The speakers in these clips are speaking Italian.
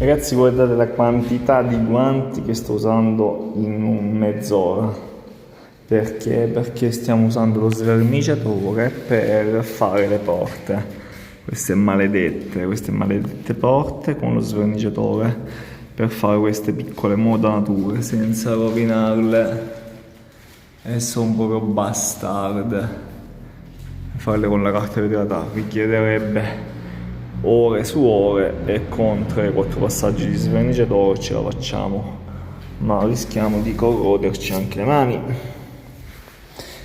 Ragazzi, guardate la quantità di guanti che sto usando in mezz'ora. Perché? Perché stiamo usando lo sverniciatore per fare le porte. Queste maledette porte con lo sverniciatore per fare queste piccole modanature senza rovinarle. E sono un po' bastarde. Farle con la carta vetrata richiederebbe ore su ore e con 3-4 passaggi di sverniciatore ce la facciamo, ma rischiamo di corroderci anche le mani.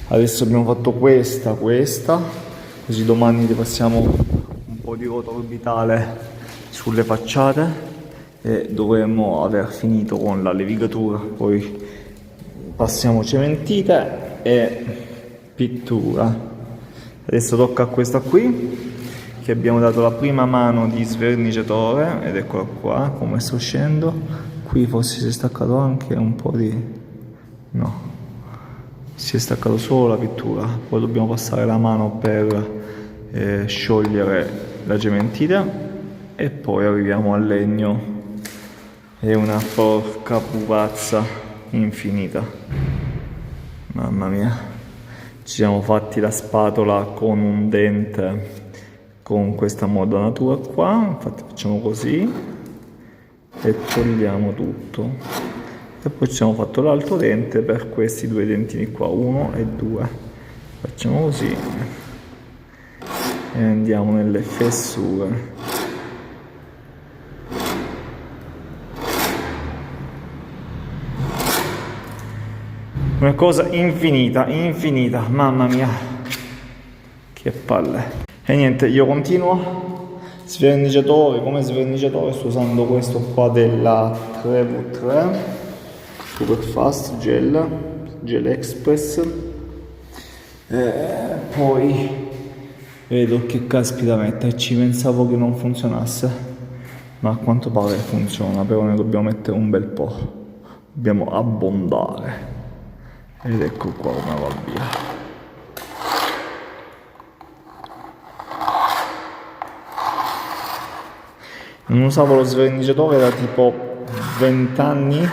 Adesso abbiamo fatto questa, così domani passiamo un po' di rota orbitale sulle facciate e dovremmo aver finito con la levigatura, poi passiamo cementite e pittura. Adesso tocca a questa qui, che abbiamo dato la prima mano di sverniciatore, ed eccola qua come sto uscendo. Qui forse si è staccato anche un po' di... no, si è staccato solo la pittura. Poi dobbiamo passare la mano per sciogliere la cementita e poi arriviamo al legno. È una porca pupazza infinita, mamma mia. Ci siamo fatti la spatola con un dente con questa modanatura qua, infatti facciamo così e togliamo tutto, e poi ci siamo fatto l'altro dente per questi due dentini qua, 1 e 2, facciamo così e andiamo nelle fessure. Una cosa infinita, mamma mia, che palle. E niente, io continuo. Sverniciatore, come sverniciatore sto usando questo qua della 3v3 Super Fast Gel Express. Poi vedo che caspita metterci, pensavo che non funzionasse, ma a quanto pare funziona, però ne dobbiamo mettere un bel po', dobbiamo abbondare, ed ecco qua come va via. Non usavo lo sverniciatore da tipo 20 anni.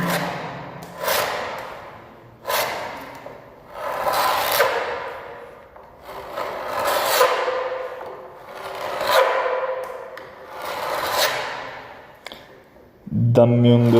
Dammi un